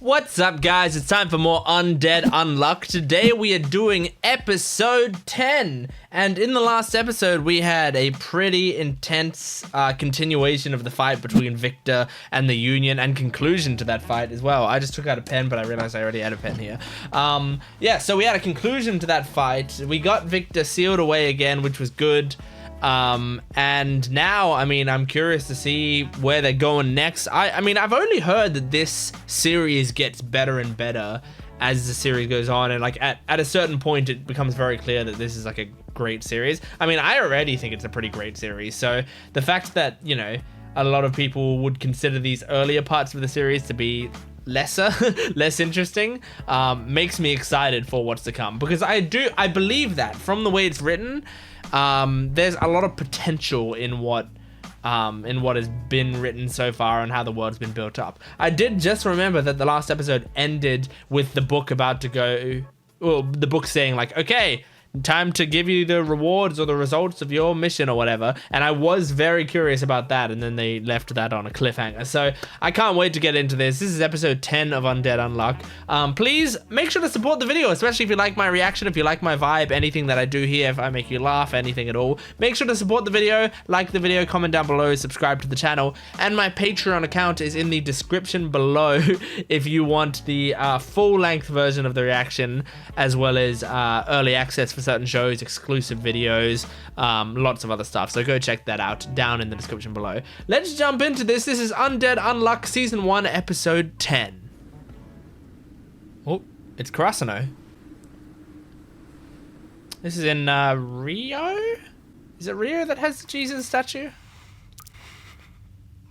What's up, guys? It's time for more Undead Unluck. Today we are doing episode 10. And in the last episode, we had a pretty intense continuation of the fight between Vichtor and the Union and conclusion to that fight as well. I just took out a pen, but I realized I already had a pen here. Yeah, so we had a conclusion to that fight. We got Vichtor sealed away again, which was good. And now, I mean, I'm curious to see where they're going next. I mean, I've only heard that this series gets better and better as the series goes on, and like at a certain point it becomes very clear that this is like a great series. I mean, I already think it's a pretty great series, so the fact that, you know, a lot of people would consider these earlier parts of the series to be less interesting, makes me excited for what's to come, because I believe that from the way it's written, there's a lot of potential in what has been written so far and how the world's been built up. I did just remember that the last episode ended with the book about to go, well, the book saying like, okay, time to give you the rewards or the results of your mission or whatever, and I was very curious about that, and then they left that on a cliffhanger, so I can't wait to get into this. This is episode 10 of Undead Unluck. Please make sure to support the video, especially if you like my reaction, if you like my vibe, anything that I do here, if I make you laugh, anything at all. Make sure to support the video, like the video, comment down below, subscribe to the channel, and my Patreon account is in the description below if you want the full-length version of the reaction, as well as early access for certain shows, exclusive videos, lots of other stuff, so go check that out down in the description below. Let's jump into this. This is Undead Unluck Season 1 Episode 10. Oh, it's Karasuno. This is in Rio? Is it Rio that has the Jesus statue?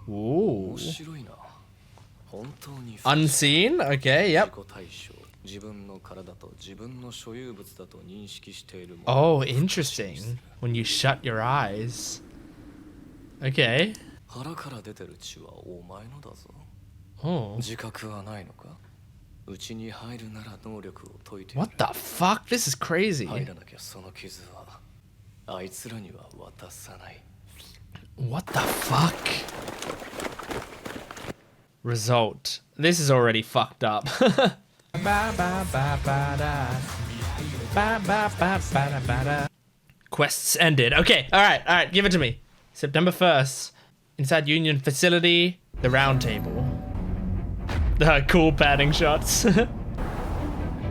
Ooh. Unseen? Okay, yep. Oh, interesting. When you shut your eyes. Okay. Oh. What the fuck? This is crazy. What the fuck? Result. This is already fucked up. Quests ended. Okay, alright, give it to me. September 1st. Inside Union facility, the round table. The cool padding shots. Oh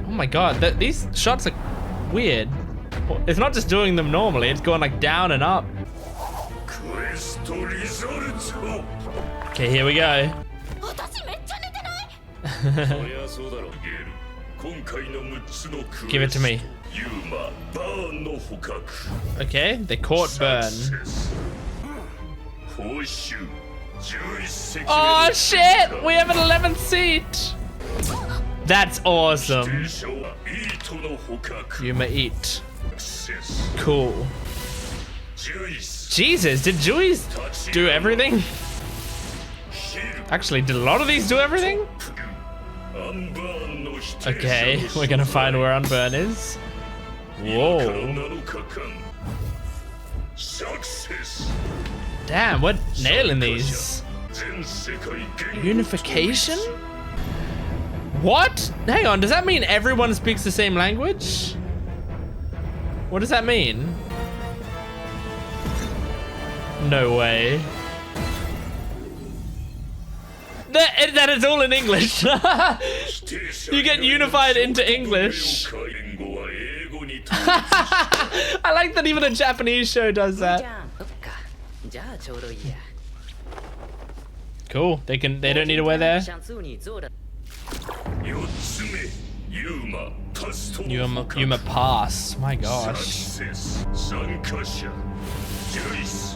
my god, these shots are weird. It's not just doing them normally, it's going like down and up. Okay, here we go. Give it to me. Okay, they caught Burn. Oh shit! We have an 11th seat! That's awesome. Yuma eat. Cool. Jesus, did Juiz do everything? Actually, did a lot of these do everything? Okay, we're gonna find where Unburn is. Whoa. Damn, we're nailing these. Unification? What? Hang on, does that mean everyone speaks the same language? What does that mean? No way. That is all in English. You get unified into English. I like that even a Japanese show does that. Cool. They don't need to wear there. Yuma pass. My gosh.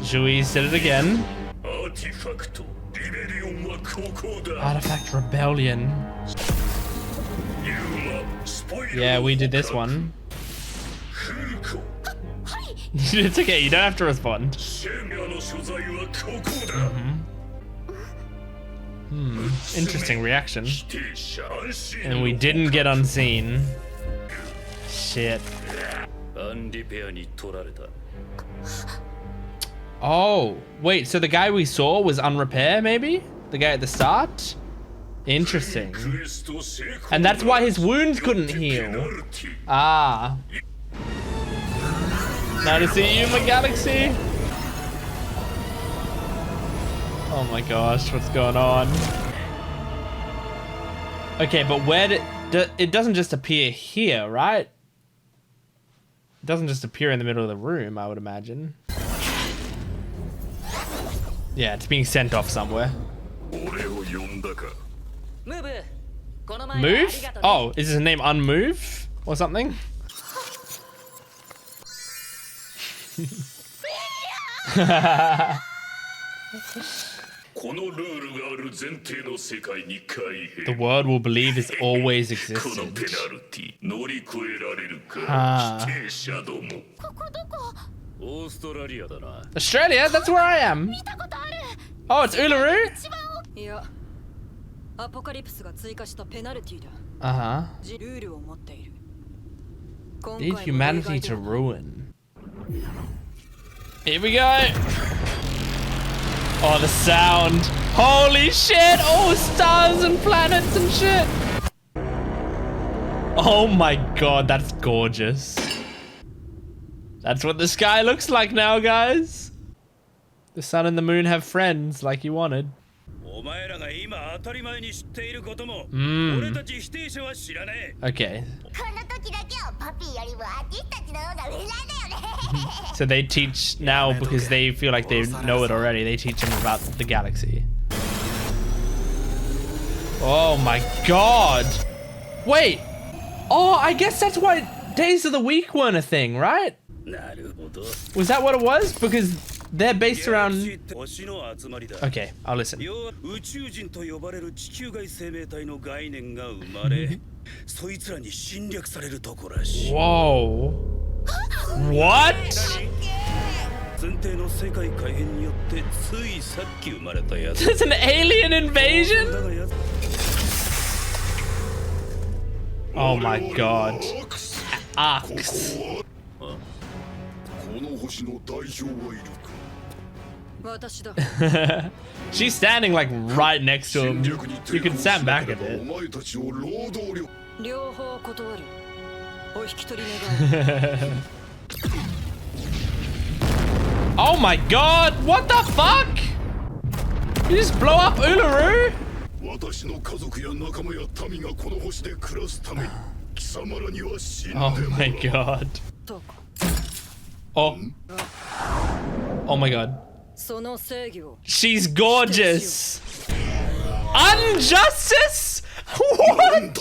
Juiz did it again. Artifact Rebellion. Yeah, we did this one. It's okay, you don't have to respond. Interesting reaction. And we didn't get unseen. Shit. Oh, wait, so the guy we saw was Unrepair, maybe? The guy at the start? Interesting. And that's why his wounds couldn't heal. Ah. Nice to see you, my galaxy. Oh my gosh, what's going on? Okay, but where did... It doesn't just appear here, right? It doesn't just appear in the middle of the room, I would imagine. Yeah, it's being sent off somewhere. Move? Oh, is his name Unmove? Or something? The world will believe it's always existed. Australia? That's where I am. Oh, it's Uluru? Uh-huh. Lead humanity to ruin. Here we go. Oh, the sound. Holy shit. Oh, stars and planets and shit. Oh my god, that's gorgeous. That's what the sky looks like now, guys. The sun and the moon have friends like you wanted. Okay. So they teach now because they feel like they know it already. They teach them about the galaxy. Oh my god. Wait. Oh, I guess that's why days of the week weren't a thing, right? Was that what it was? Because they're based around... Okay, I'll listen. Whoa. What? There's an alien invasion? Oh my god. Ox. She's standing like right next to him. You can stand back a bit. Oh my god, what the fuck? You just blow up Uluru? Oh my god. Oh. Oh my god. She's gorgeous. Unjustice? What?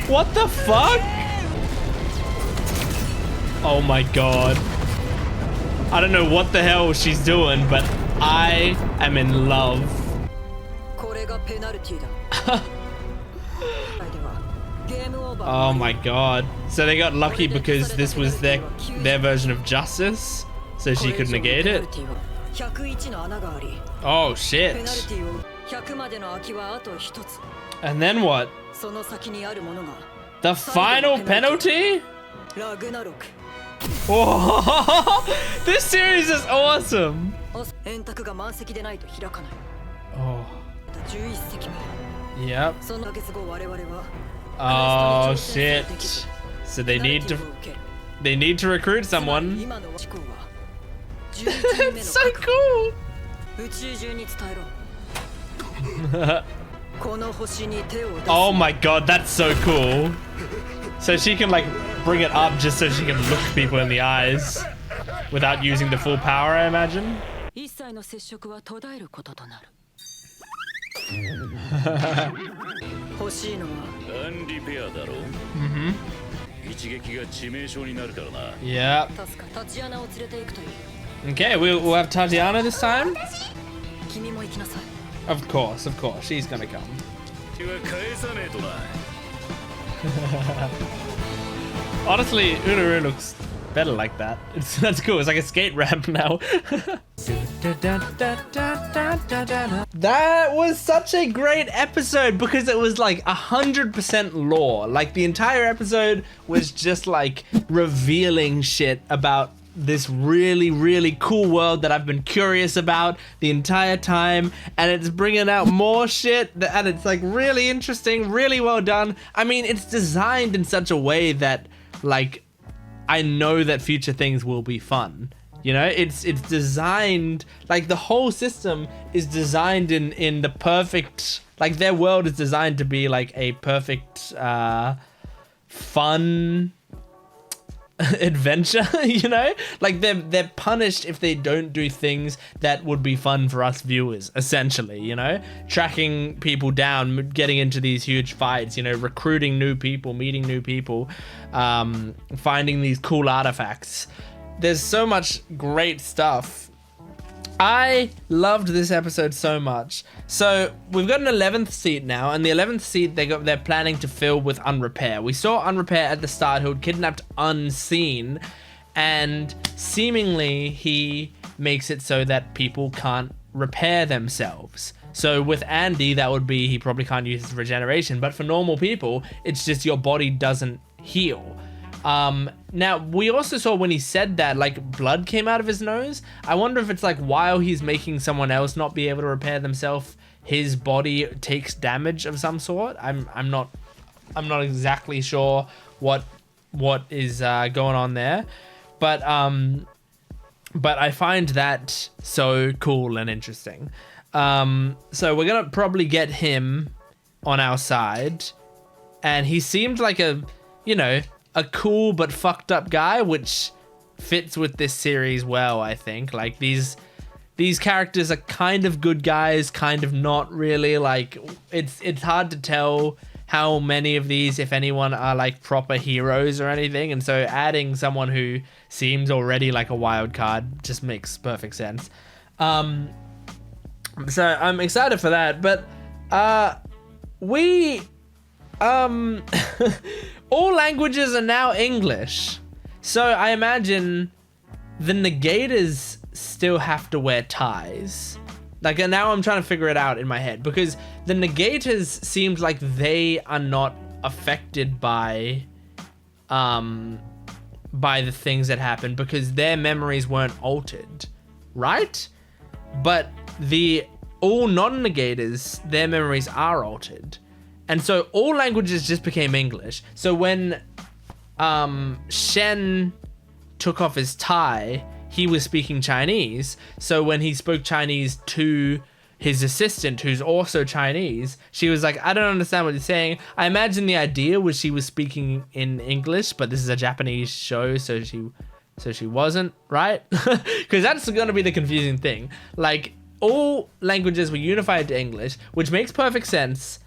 What the fuck? Oh my god. I don't know what the hell she's doing, but I am in love. Oh my god. So they got lucky because this was their version of justice, so she could negate it. Oh shit. And then what? The final penalty? Whoa. This series is awesome. Oh. Yep. Oh shit. So they need to recruit someone. It's so cool. Oh my god, that's so cool. So she can like bring it up just so she can look people in the eyes without using the full power, I imagine. Mm-hmm. Yeah. Okay, we'll have Tatiana this time? Of course, she's gonna come. Honestly, Uluru looks better like that. That's cool. It's like a skate ramp now. That was such a great episode because it was like 100% lore. Like the entire episode was just like revealing shit about this really, really cool world that I've been curious about the entire time, and it's bringing out more shit, and it's like really interesting, really well done. I mean, it's designed in such a way that like I know that future things will be fun. You know, it's designed, like the whole system is designed in the perfect, like their world is designed to be like a perfect fun adventure, you know? Like they're punished if they don't do things that would be fun for us viewers, essentially, you know? Tracking people down, getting into these huge fights, you know, recruiting new people, meeting new people, finding these cool artifacts. There's so much great stuff. I loved this episode so much. So we've got an 11th seat now, and the 11th seat they're planning to fill with Unrepair. We saw Unrepair at the start, who had kidnapped Unseen, and seemingly he makes it so that people can't repair themselves. So with Andy, that would be he probably can't use his regeneration, but for normal people, it's just your body doesn't heal. Now we also saw when he said that, like, blood came out of his nose. I wonder if it's like while he's making someone else not be able to repair themselves, his body takes damage of some sort. I'm not exactly sure what is going on there, but I find that so cool and interesting. So we're gonna probably get him on our side, and he seemed like a cool but fucked up guy, which fits with this series well, I think. Like these characters are kind of good guys, kind of not really. Like it's hard to tell how many of these, if anyone, are like proper heroes or anything, and so adding someone who seems already like a wild card just makes perfect sense. So I'm excited for that, but all languages are now English. So I imagine the negators still have to wear ties. Like, and now I'm trying to figure it out in my head, because the negators seems like they are not affected by the things that happen because their memories weren't altered, right? But all non-negators, their memories are altered. And so all languages just became English. So when Shen took off his tie, he was speaking Chinese. So when he spoke Chinese to his assistant, who's also Chinese, she was like, I don't understand what you're saying. I imagine the idea was she was speaking in English, but this is a Japanese show, so she wasn't, right? Because that's going to be the confusing thing. Like, all languages were unified to English, which makes perfect sense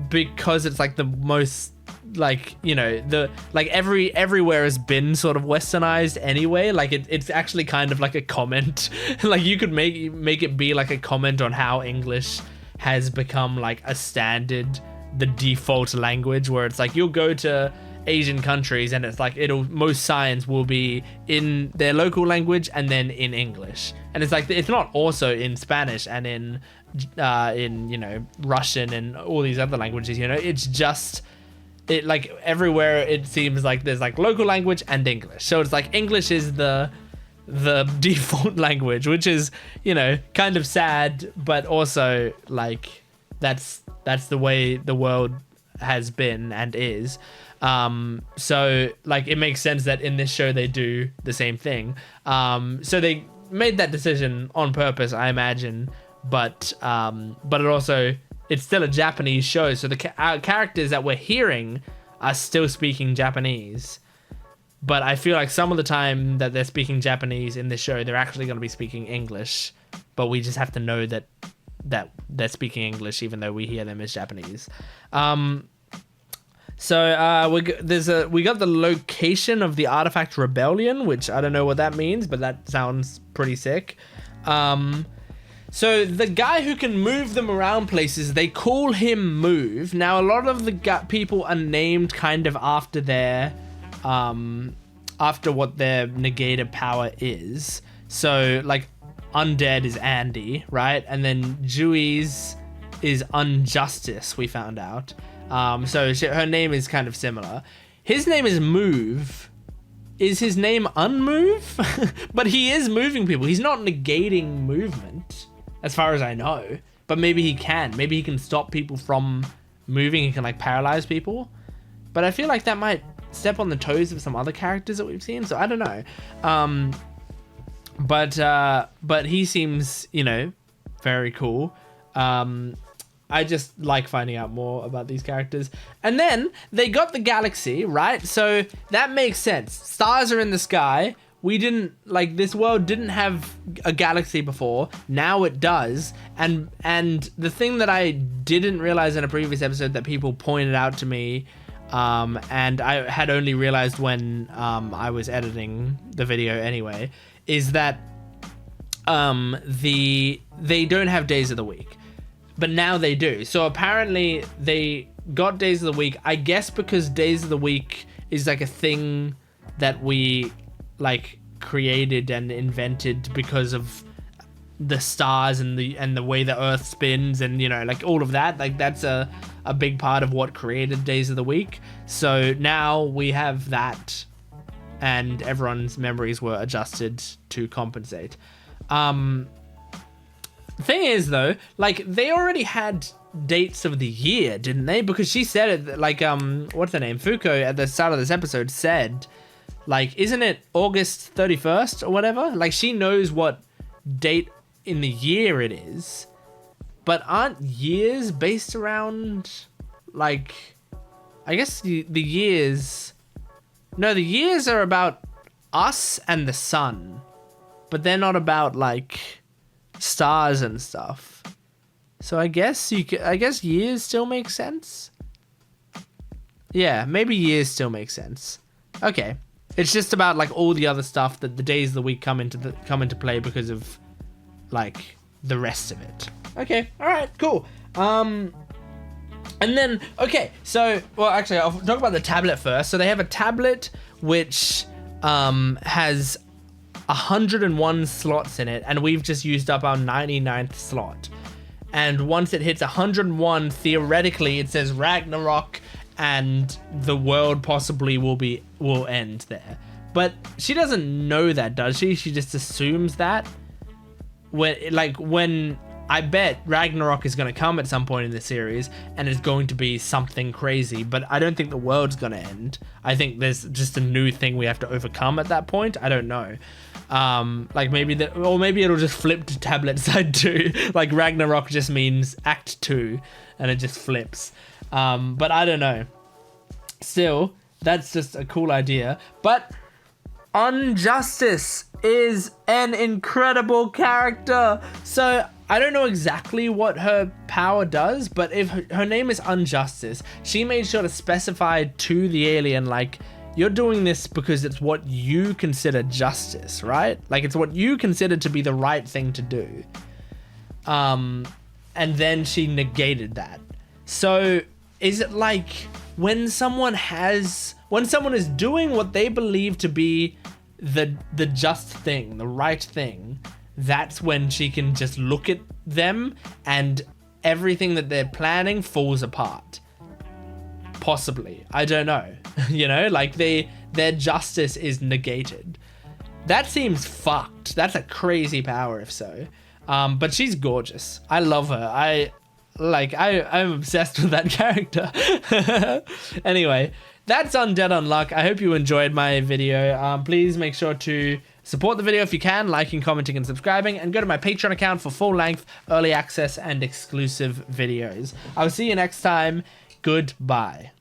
because it's like the most, like, you know, the like everywhere has been sort of westernized anyway. Like it's actually kind of like a comment. Like you could make it be like a comment on how English has become like a standard, the default language, where it's like you'll go to Asian countries and it's like most signs will be in their local language and then in English, and it's like it's not also in Spanish and in you know, Russian and all these other languages, you know. It's just it, like everywhere it seems like there's like local language and English, so it's like English is the default language, which is, you know, kind of sad, but also like that's the way the world has been and is. So like it makes sense that in this show they do the same thing. So they made that decision on purpose, I imagine, but it also, it's still a Japanese show, so the characters that we're hearing are still speaking Japanese. But I feel like some of the time that they're speaking Japanese in this show, they're actually going to be speaking English, but we just have to know that they're speaking English even though we hear them as Japanese. So we got the location of the Artifact Rebellion, which I don't know what that means, but that sounds pretty sick. So the guy who can move them around places, they call him Move. Now a lot of the people are named kind of after their after what their negator power is. So like Undead is Andy, right? And then Juiz is Unjustice, we found out. So her name is kind of similar. His name is Move is his name Unmove? But he is moving people. He's not negating movement, as far as I know. But maybe he can. Maybe he can stop people from moving. He can like paralyze people. But I feel like that might step on the toes of some other characters that we've seen. So I don't know. But he seems, you know, very cool. I just like finding out more about these characters. And then they got the galaxy, right? So that makes sense. Stars are in the sky. We didn't, like, this world didn't have a galaxy before. Now it does. And the thing that I didn't realize in a previous episode that people pointed out to me, and I had only realized when I was editing the video anyway, is that they don't have days of the week. But now they do. So apparently they got days of the week, I guess because days of the week is like a thing that we like created and invented because of the stars and the way the earth spins, and you know, like all of that, like that's a big part of what created days of the week. So now we have that, and everyone's memories were adjusted to compensate. Thing is though, like they already had dates of the year, didn't they? Because she said it, like what's her name, Fuko, at the start of this episode said, like, isn't it August 31st or whatever? Like she knows what date in the year it is. But aren't years based around, like, I guess the years, no, the years are about us and the sun, but they're not about like stars and stuff. So I guess years still make sense. Yeah, maybe years still make sense. Okay, it's just about like all the other stuff that the days of the week come into play because of like the rest of it. Okay, all right, cool. And then okay, so well actually I'll talk about the tablet first. So they have a tablet which has 101 slots in it, and we've just used up our 99th slot. And once it hits 101, theoretically it says Ragnarok, and the world possibly will end there. But she doesn't know that, does she? She just assumes that. When I bet Ragnarok is going to come at some point in the series, and it's going to be something crazy, but I don't think the world's going to end. I think there's just a new thing we have to overcome at that point. I don't know. Like maybe it'll just flip to tablet side 2. Like Ragnarok just means act 2 and it just flips. But I don't know. Still, that's just a cool idea. But Unjustice is an incredible character. So I don't know exactly what her power does, but if her name is Unjustice, she made sure to specify to the alien, like, you're doing this because it's what you consider justice, right? Like, it's what you consider to be the right thing to do. And then she negated that. So is it like when someone is doing what they believe to be the just thing, the right thing, that's when she can just look at them and everything that they're planning falls apart? Possibly. I don't know. You know, like their justice is negated. That seems fucked. That's a crazy power if so. But she's gorgeous. I love her. I'm obsessed with that character. Anyway, that's Undead Unluck. I hope you enjoyed my video. Please make sure to support the video if you can, liking, commenting, and subscribing, and go to my Patreon account for full-length, early access, and exclusive videos. I'll see you next time. Goodbye.